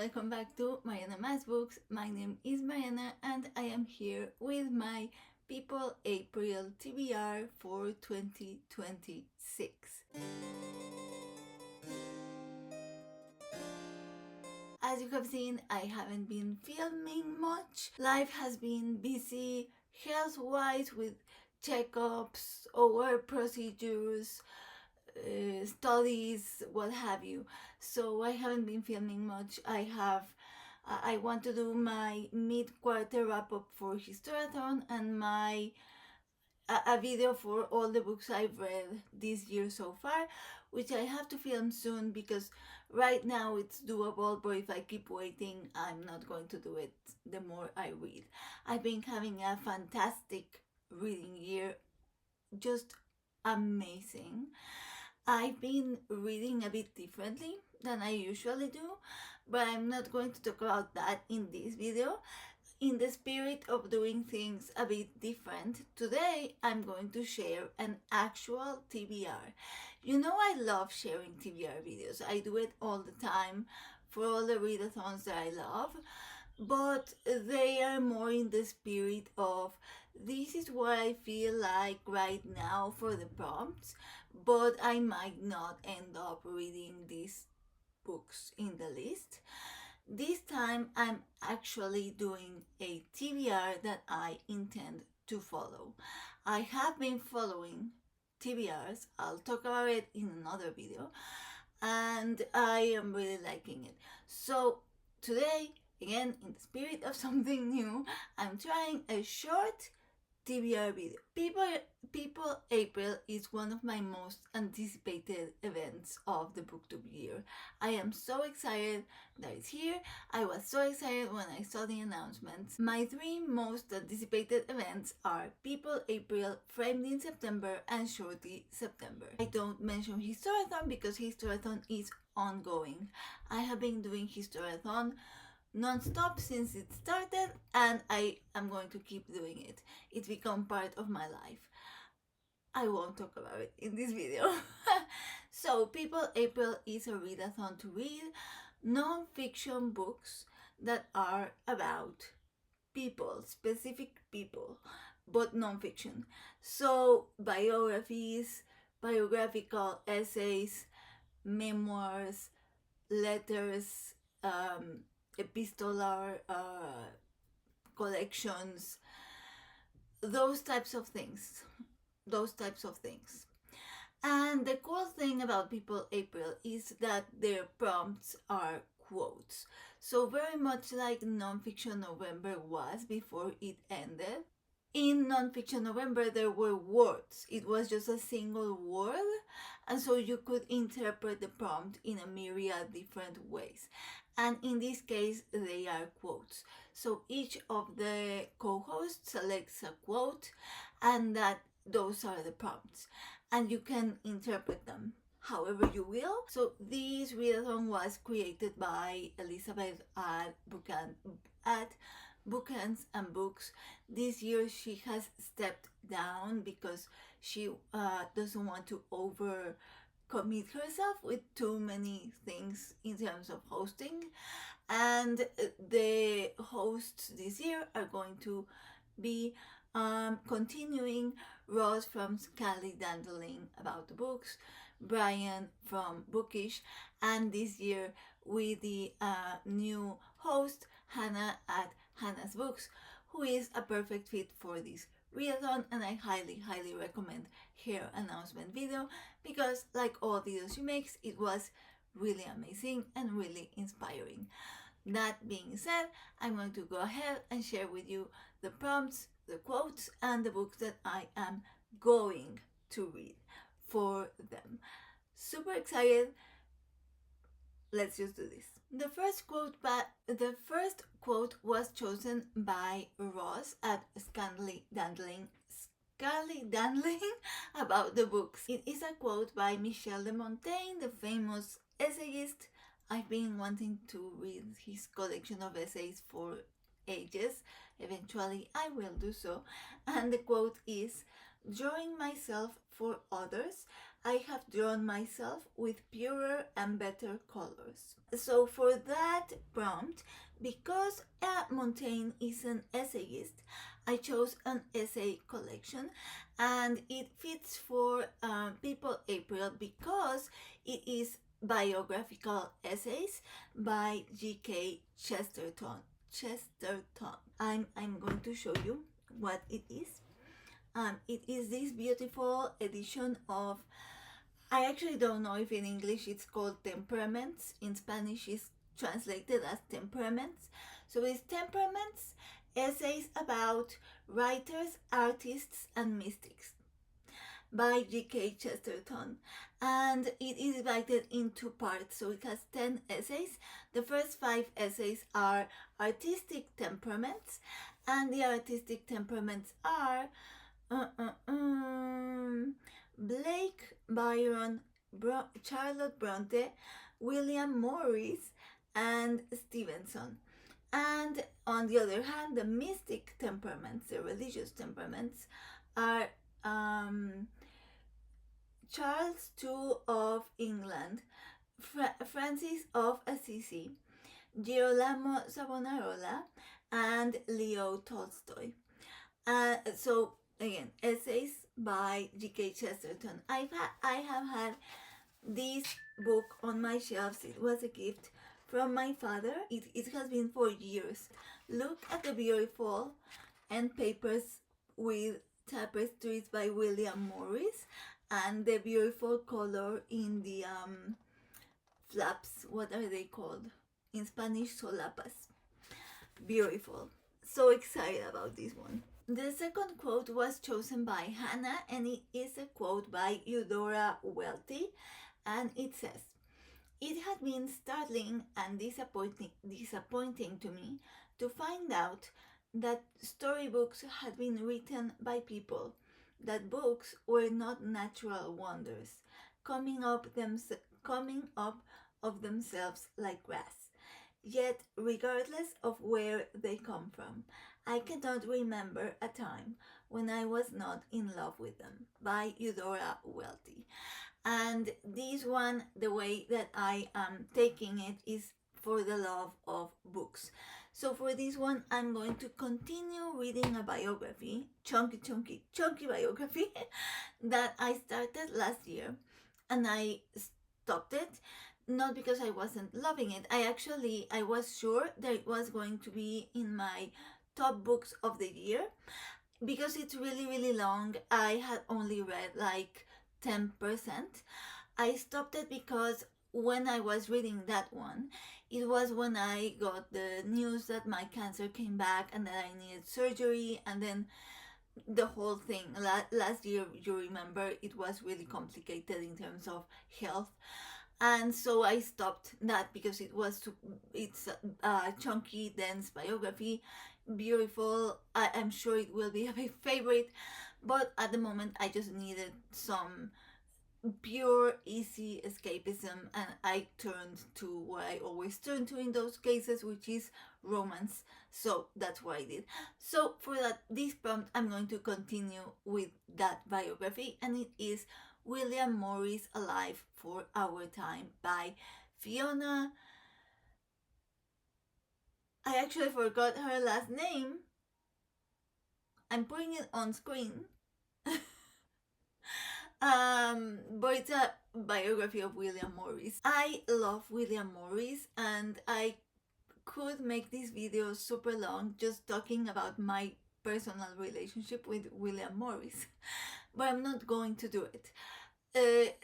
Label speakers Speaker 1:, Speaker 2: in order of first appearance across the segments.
Speaker 1: welcome back to Mariana Mass Books. My name is Mariana and I am here with my People April TBR for 2026. As you have seen, I haven't been filming much. Life has been busy health-wise with checkups, OR procedures, studies, what have you. So I haven't been filming much. I want to do my mid-quarter wrap-up for Historathon and a video for all the books I've read this year so far, which I have to film soon because right now it's doable, but if I keep waiting, I'm not going to do it the more I read. I've been having a fantastic reading year, just amazing. I've been reading a bit differently than I usually do, but I'm not going to talk about that in this video. In the spirit of doing things a bit different, today I'm going to share an actual TBR. You know I love sharing TBR videos. I do it all the time for all the readathons that I love, but they are more in the spirit of this is what I feel like right now for the prompts, but I might not end up reading these books in the list. This time I'm actually doing a TBR that I intend to follow. I have been following TBRs, I'll talk about it in another video, and I am really liking it. So today, again, in the spirit of something new, I'm trying a short TBR video. People April is one of my most anticipated events of the booktube year. I am so excited that it's here. I was so excited when I saw the announcements. My three most anticipated events are People April, Framed in September, and Shorty September. I don't mention Historathon because Historathon is ongoing. I have been doing Historathon non-stop since it started, and I am going to keep doing it. It's become part of my life. I won't talk about it in this video. So People April is a readathon to read non-fiction books that are about people, specific people, but non-fiction. So biographies, biographical essays, memoirs, letters, epistolar collections, those types of things. And the cool thing about People April is that their prompts are quotes. So very much like Nonfiction November was before it ended. In Nonfiction November there were words. It was just a single word, and so you could interpret the prompt in a myriad different ways. And in this case they are quotes. So each of the co-hosts selects a quote, and those are the prompts, and you can interpret them however you will. So this readathon was created by Elizabeth at Bookhands and Books. This year she has stepped down because she doesn't want to commit herself with too many things in terms of hosting, and the hosts this year are going to be continuing Ross from Scallydandling about the books, Brian from Bookish, and this year with the new host Hannah at Hannah's Books, who is a perfect fit for this readathon, and I highly recommend her announcement video because like all videos she makes, it was really amazing and really inspiring. That being said, I'm going to go ahead and share with you the prompts, the quotes, and the books that I am going to read for them. Super excited. Let's just do this. The first quote was chosen by Ross at Scallydandling about the books. It is a quote by Michel de Montaigne, the famous essayist. I've been wanting to read his collection of essays for ages. Eventually I will do so. And the quote is, "Drawing myself for others, I have drawn myself with purer and better colors. So for that prompt, because Montaigne is an essayist, I chose an essay collection, and it fits for People April because it is biographical essays by G.K. Chesterton. I'm going to show you what it is. It is this beautiful edition of, I actually don't know if in English it's called Temperaments. In Spanish it's translated as Temperaments. So it's Temperaments, essays about writers, artists, and mystics by G.K. Chesterton. And it is divided in two parts, so it has 10 essays. The first 5 essays are artistic temperaments, and the artistic temperaments are Blake, Byron, Charlotte Bronte, William Morris, and Stevenson. And on the other hand, the mystic temperaments, the religious temperaments, are Charles II of England, Francis of Assisi, Girolamo Savonarola, and Leo Tolstoy. So again, essays by G.K. Chesterton. I have had this book on my shelves. It was a gift from my father. It has been for years. Look at the beautiful end papers with tapestries by William Morris, and the beautiful color in the flaps. What are they called? In Spanish, solapas. Beautiful. So excited about this one. The second quote was chosen by Hannah, and it is a quote by Eudora Welty, and it says, "It had been startling and disappointing to me to find out that storybooks had been written by people, that books were not natural wonders, coming up of themselves like grass. Yet, regardless of where they come from, I cannot remember a time when I was not in love with them," by Eudora Welty. And this one, the way that I am taking it is for the love of books. So for this one, I'm going to continue reading a biography, chunky biography, that I started last year, and I stopped it. Not because I wasn't loving it. I was sure that it was going to be in my top books of the year, because it's really, really long. I had only read like 10%. I stopped it because when I was reading that one, it was when I got the news that my cancer came back and that I needed surgery, and then the whole thing. Last year, you remember, it was really complicated in terms of health. And so I stopped that because it's a chunky, dense biography, beautiful. I'm sure it will be my favorite, but at the moment I just needed some pure, easy escapism, and I turned to what I always turn to in those cases, which is romance. So that's what I did. So for this prompt, I'm going to continue with that biography, and it is William Morris, Alive for Our Time by Fiona. I actually forgot her last name. I'm putting it on screen. But it's a biography of William Morris. I love William Morris, and I could make this video super long just talking about my personal relationship with William Morris, but I'm not going to do it.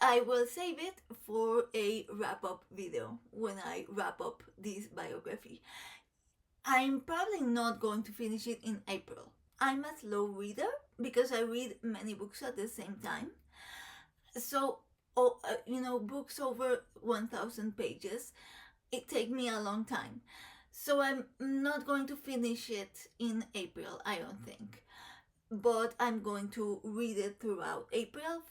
Speaker 1: I will save it for a wrap-up video when I wrap up this biography. I'm probably not going to finish it in April. I'm a slow reader because I read many books at the same time. So, books over 1,000 pages, it takes me a long time. So I'm not going to finish it in April, I don't think. But I'm going to read it throughout April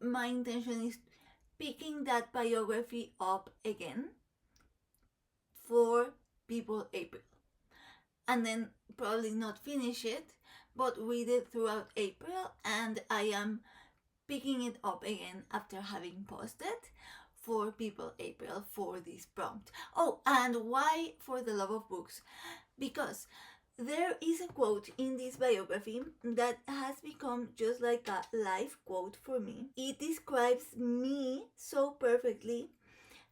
Speaker 1: my intention is picking that biography up again for People April. And then probably not finish it, but read it throughout April, and I am picking it up again after having posted for People April for this prompt. Oh, and why For the Love of Books? Because there is a quote in this biography that has become just like a life quote for me. It describes me so perfectly.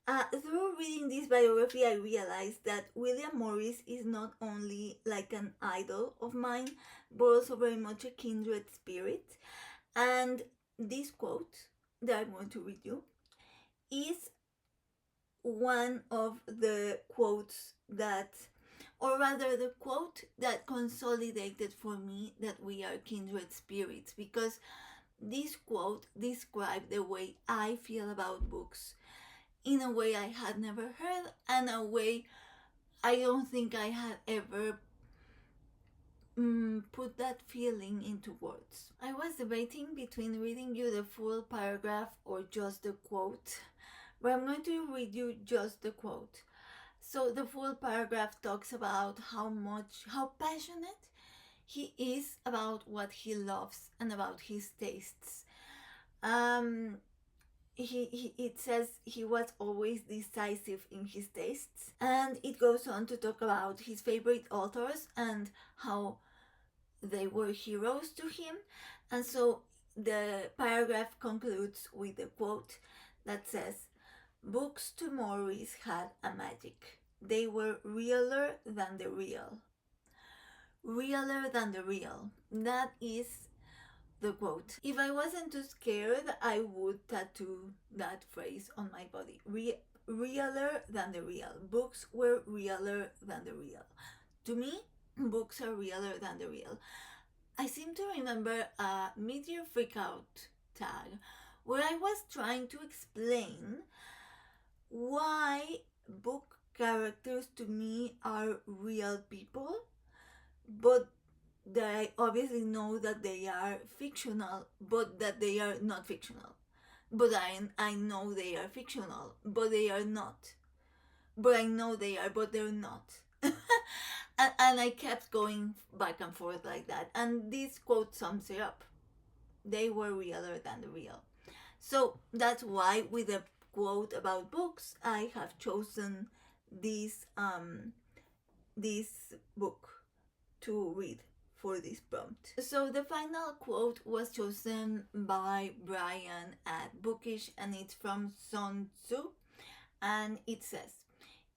Speaker 1: Through reading this biography, I realized that William Morris is not only like an idol of mine, but also very much a kindred spirit. And this quote that I'm going to read you is one of the quotes that, or rather the quote that consolidated for me that we are kindred spirits, because this quote described the way I feel about books in a way I had never heard, and a way I don't think I had ever put that feeling into words. I was debating between reading you the full paragraph or just the quote, but I'm going to read you just the quote. So the full paragraph talks about how passionate he is about what he loves and about his tastes. It says he was always decisive in his tastes, and it goes on to talk about his favorite authors and how they were heroes to him. And so the paragraph concludes with a quote that says, "Books to Morris had a magic. They were realer than the real." Realer than the real. That is the quote. If I wasn't too scared, I would tattoo that phrase on my body. Realer than the real. Books were realer than the real. To me, books are realer than the real. I seem to remember a Meteor Freakout tag where I was trying to explain why book characters to me are real people, but that I obviously know that they are fictional, but that they are not fictional. But I know they are fictional, but they are not. But I know they are, but they're not. And I kept going back and forth like that. And this quote sums it up. They were realer than the real. So that's why, with a quote about books, I have chosen this book to read for this prompt. So the final quote was chosen by Brian at Bookish, and it's from Sun Tzu, and it says,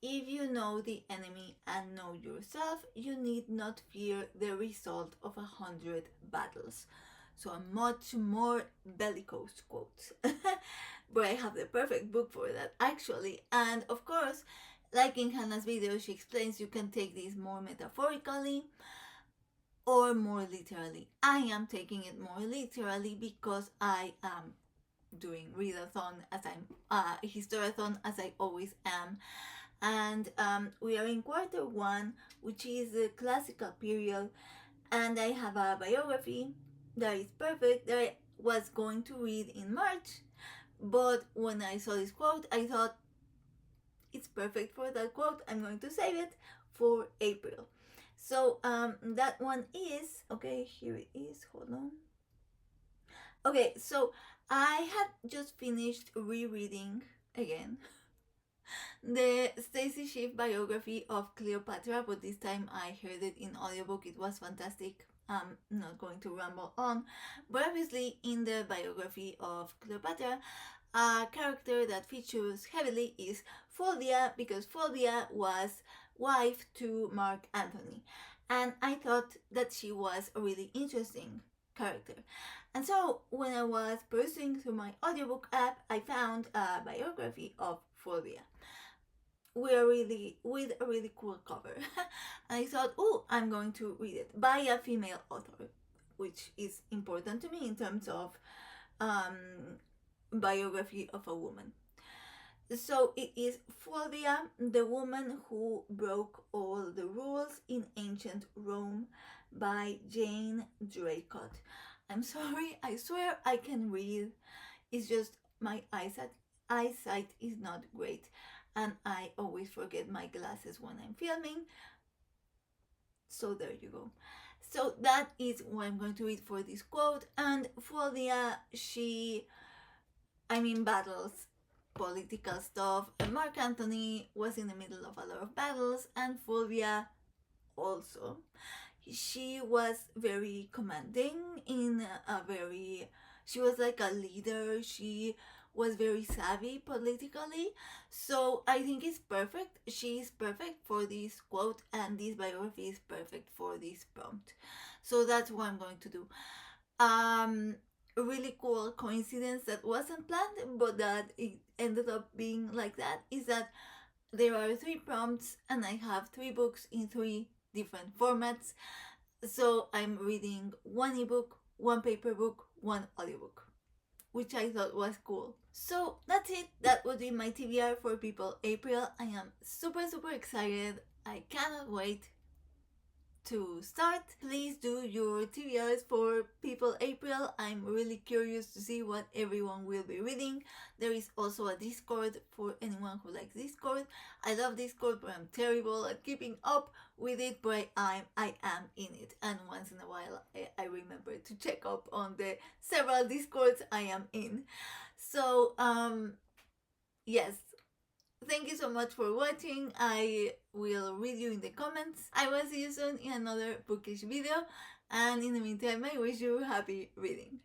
Speaker 1: "If you know the enemy and know yourself, you need not fear the result of 100 battles." So a much more bellicose quote. But I have the perfect book for that, actually. And of course, like in Hannah's video, she explains you can take this more metaphorically or more literally. I am taking it more literally because I am doing readathon as I'm historathon as I always am, and we are in quarter one, which is the classical period, and I have a biography that is perfect that I was going to read in March, but when I saw this quote, I thought it's perfect for that quote. I'm going to save it for April. So that one is okay. Here it is. Hold on. Okay, so I had just finished rereading again the Stacy Schiff biography of Cleopatra, but this time I heard it in audiobook. It was fantastic. I'm not going to ramble on, but obviously in the biography of Cleopatra, a character that features heavily is Fulvia, because Fulvia was wife to Mark Antony, and I thought that she was a really interesting character. And so when I was perusing through my audiobook app, I found a biography of Fulvia with a really cool cover. And I thought, oh, I'm going to read it by a female author, which is important to me in terms of biography of a woman. So it is Fulvia, the woman who broke all the rules in ancient Rome, by Jane Draycott. I'm sorry, I swear I can read. It's just my eyesight is not great, and I always forget my glasses when I'm filming. So there you go. So that is what I'm going to read for this quote. And Fulvia, battles, political stuff. And Mark Antony was in the middle of a lot of battles, and Fulvia also. She was very commanding in a very, she was like a leader. She was very savvy politically. So I think it's perfect. She is perfect for this quote, and this biography is perfect for this prompt. So that's what I'm going to do. Um, a really cool coincidence that wasn't planned, but that it ended up being like that, is that there are 3 prompts, and I have 3 books in 3 different formats. So I'm reading 1 ebook, 1 paper book, 1 audiobook, which I thought was cool. So that's it. That would be my TBR for People April. I am super, super excited. I cannot wait to start. Please do your TBRs for People April. I'm really curious to see what everyone will be reading. There is also a Discord for anyone who likes Discord. I love Discord, but I'm terrible at keeping up with it, but I am in it. And once in a while, I remember to check up on the several Discords I am in. So, yes, thank you so much for watching. I will read you in the comments. I will see you soon in another bookish video. And in the meantime, I wish you happy reading.